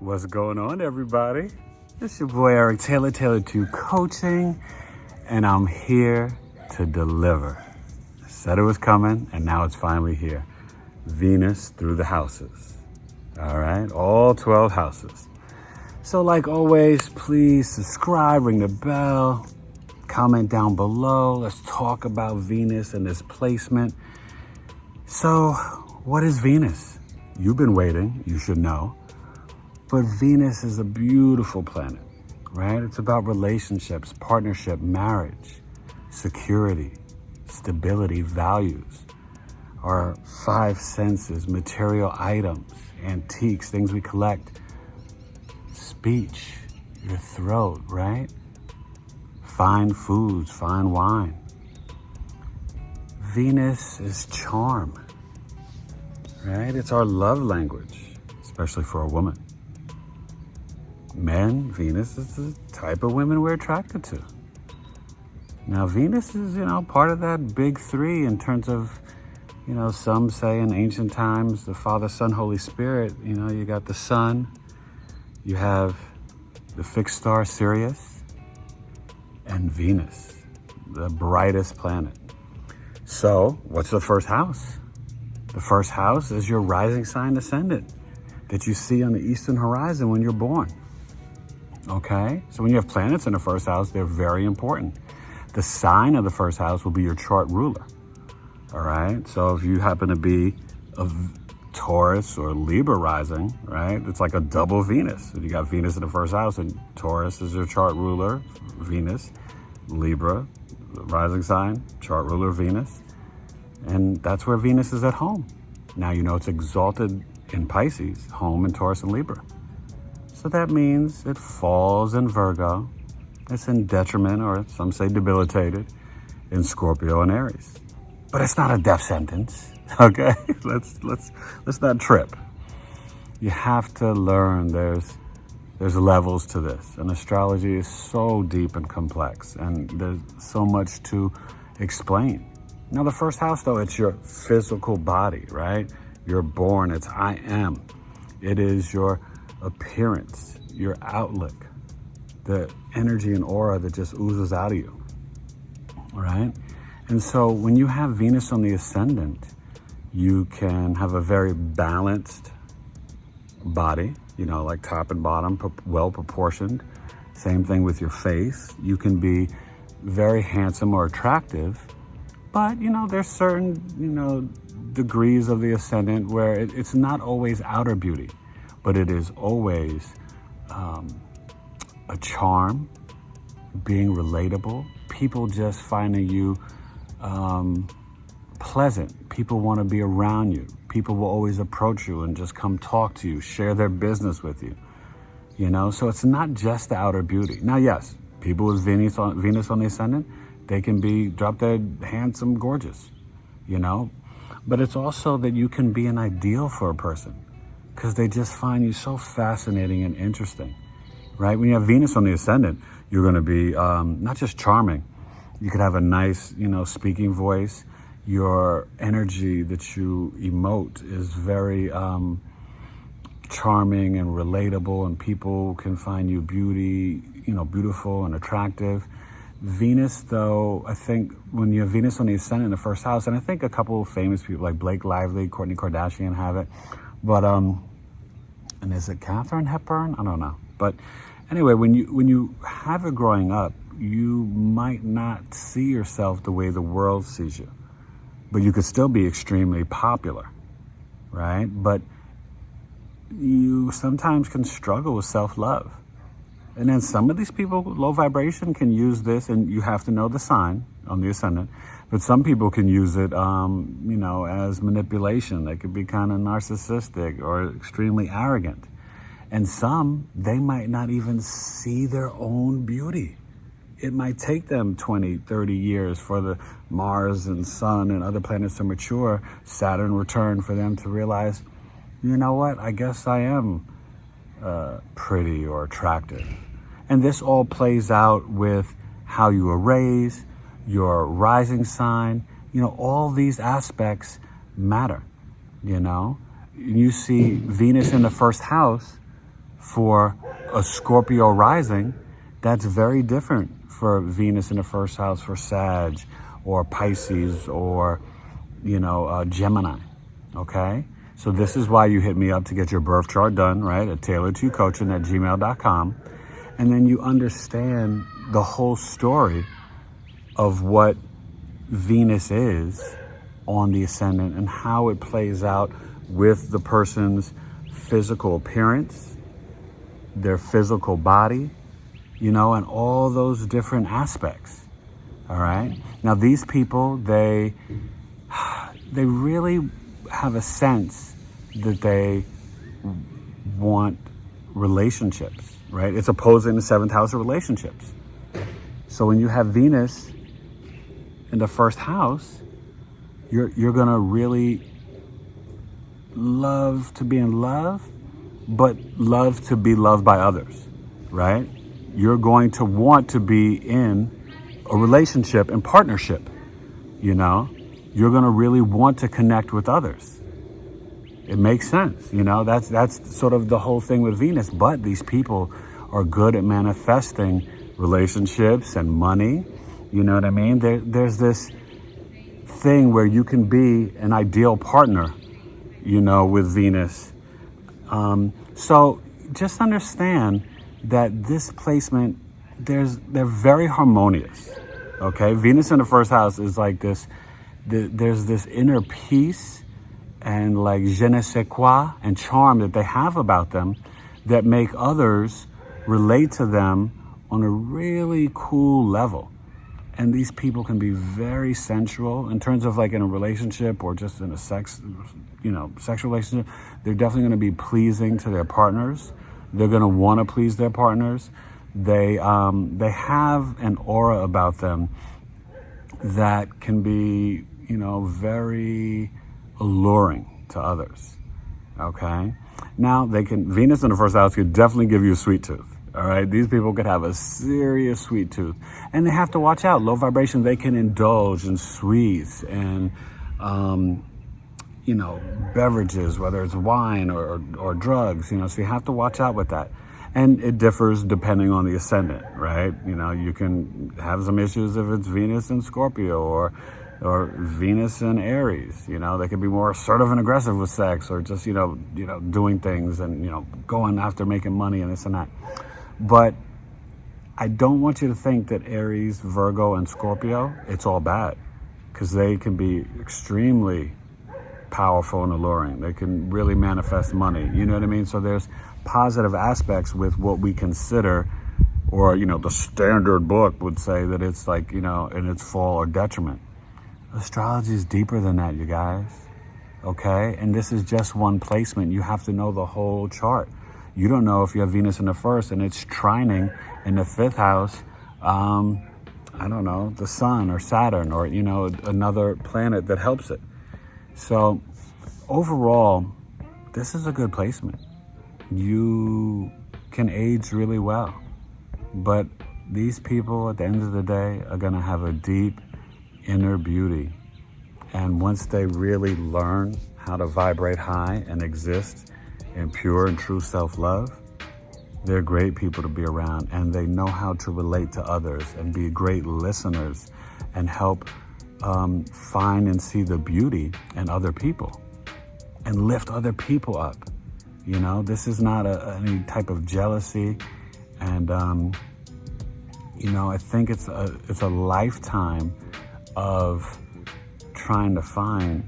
What's going on, everybody? It's your boy Eric Taylor, Taylored2U Coaching, and I'm here to deliver. I said it was coming, and now it's finally here. Venus through the houses. All right, all 12 houses. So like always, please subscribe, ring the bell, comment down below. Let's talk about Venus and this placement. So what is Venus? You've been waiting, you should know. But Venus is a beautiful planet, right? It's about relationships, partnership, marriage, security, stability, values, our five senses, material items, antiques, things we collect, speech, your throat, right? Fine foods, fine wine. Venus is charm, right? It's our love language, especially for a woman. Men, Venus is the type of women we're attracted to. Now, Venus is, part of that big three in terms of, some say in ancient times, the Father, Son, Holy Spirit. You got the sun, you have the fixed star Sirius, and Venus, the brightest planet. So, what's the first house? The first house is your rising sign ascendant that you see on the eastern horizon when you're born. Okay, so when you have planets in the first house, they're very important. The sign of the first house will be your chart ruler. All right, so if you happen to be a Taurus or Libra rising, right, it's like a double Venus. You got Venus in the first house, and Taurus is your chart ruler, Venus, Libra, rising sign, chart ruler, Venus. And that's where Venus is at home. Now, it's exalted in Pisces, home in Taurus and Libra. So that means it falls in Virgo. It's in detriment, or some say debilitated, in Scorpio and Aries. But it's not a death sentence, okay? Let's not trip. You have to learn there's levels to this. And astrology is so deep and complex, and there's so much to explain. Now, the first house, though, it's your physical body, right? You're born, it's I am. It is your appearance, your outlook, the energy and aura that just oozes out of you, all right? And so when you have Venus on the ascendant, you can have a very balanced body, like top and bottom, well proportioned. Same thing with your face. You can be very handsome or attractive, but, there's certain, degrees of the ascendant where it's not always outer beauty, but it is always a charm, being relatable, people just finding you pleasant. People want to be around you. People will always approach you and just come talk to you, share their business with you. So it's not just the outer beauty. Now, yes, people with Venus on the ascendant, they can be drop dead handsome, gorgeous, but it's also that you can be an ideal for a person, because they just find you so fascinating and interesting, right? When you have Venus on the ascendant, you're going to be not just charming. You could have a nice, speaking voice. Your energy that you emote is very charming and relatable, and people can find you beautiful and attractive. Venus, though, I think when you have Venus on the ascendant in the first house, and I think a couple of famous people like Blake Lively, Kourtney Kardashian have it, but and is it Katharine Hepburn? I don't know. But anyway, when you have it growing up, you might not see yourself the way the world sees you, but you could still be extremely popular, right? But you sometimes can struggle with self-love. And then some of these people, low vibration, can use this, and you have to know the sign on the ascendant. But some people can use it, as manipulation. They could be kind of narcissistic or extremely arrogant. And some, they might not even see their own beauty. It might take them 20, 30 years for the Mars and Sun and other planets to mature, Saturn return, for them to realize, you know what, I guess I am pretty or attractive. And this all plays out with how you were raised, your rising sign, all these aspects matter, You see Venus in the first house, for a Scorpio rising, that's very different for Venus in the first house for Sag or Pisces or, Gemini, okay? So this is why you hit me up to get your birth chart done, right, at Taylored2U Coaching@gmail.com. And then you understand the whole story of what Venus is on the ascendant and how it plays out with the person's physical appearance, their physical body, and all those different aspects. All right. Now, these people, they really have a sense that they want relationships, right? It's opposing the seventh house of relationships. So when you have Venus in the first house, you're gonna really love to be in love, but love to be loved by others, right? You're going to want to be in a relationship and partnership, You're going to really want to connect with others. It makes sense, That's sort of the whole thing with Venus. But these people are good at manifesting relationships and money. You know what I mean? There's this thing where you can be an ideal partner, with Venus. So just understand that this placement, they're very harmonious, okay? Venus in the first house is like this, there's this inner peace and like je ne sais quoi and charm that they have about them that make others relate to them on a really cool level. And these people can be very sensual in terms of like in a relationship or just in a sexual relationship. They're definitely going to be pleasing to their partners. They're going to want to please their partners. They have an aura about them that can be, very alluring to others. Okay. Now Venus in the first house could definitely give you a sweet tooth. All right. These people could have a serious sweet tooth, and they have to watch out. Low vibration, they can indulge in sweets and, beverages, whether it's wine or drugs, so you have to watch out with that. And it differs depending on the ascendant, right? You can have some issues if it's Venus in Scorpio or Venus in Aries. They can be more assertive and aggressive with sex or just, doing things and, going after making money and this and that. But I don't want you to think that Aries, Virgo, and Scorpio, it's all bad, because they can be extremely powerful and alluring. They can really manifest money. You know what I mean? So there's positive aspects with what we consider, or, the standard book would say that it's like, in its fall or detriment. Astrology is deeper than that, you guys. Okay? And this is just one placement. You have to know the whole chart. You don't know if you have Venus in the first and it's trining in the fifth house, I don't know, the sun or Saturn or, another planet that helps it. So overall, this is a good placement. You can age really well, but these people at the end of the day are going to have a deep inner beauty. And once they really learn how to vibrate high and exist in pure and true self-love, they're great people to be around, and they know how to relate to others and be great listeners and help find and see the beauty in other people and lift other people up. This is not any type of jealousy. And, I think it's a lifetime of trying to find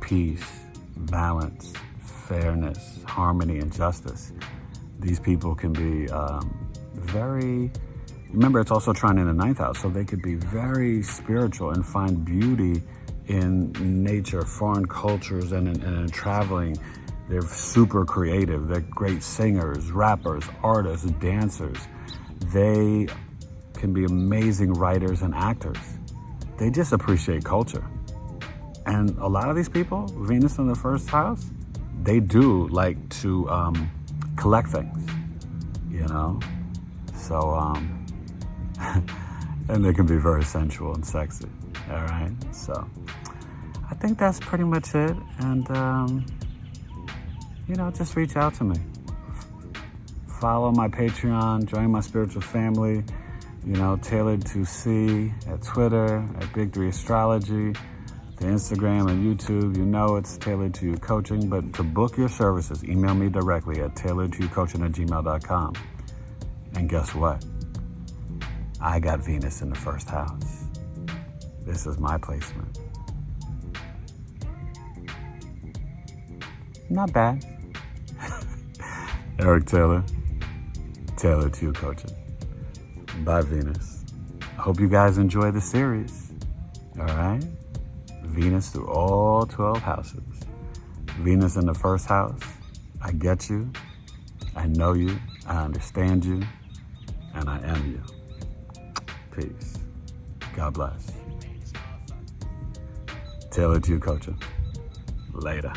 peace, balance, fairness, harmony, and justice. These people can be remember, it's also trying in the ninth house, so they could be very spiritual and find beauty in nature, foreign cultures, and in traveling. They're super creative. They're great singers, rappers, artists, dancers. They can be amazing writers and actors. They just appreciate culture. And a lot of these people, Venus in the first house, they do like to collect things, So, and they can be very sensual and sexy. All right. So I think that's pretty much it. And, just reach out to me. follow my Patreon, join my spiritual family, Taylored2C at Twitter, at Big 3 Astrology, the Instagram and YouTube. It's Taylored2U Coaching. But to book your services, email me directly at Taylored2UCoaching@gmail.com. And guess what? I got Venus in the first house. This is my placement. Not bad. Eric Taylor, Taylored2U Coaching. Bye, Venus. I hope you guys enjoy the series. All right? Venus through all 12 houses. Venus in the first house. I get you. I know you. I understand you. And I am you. Peace. God bless. Taylored2U Coaching. Later.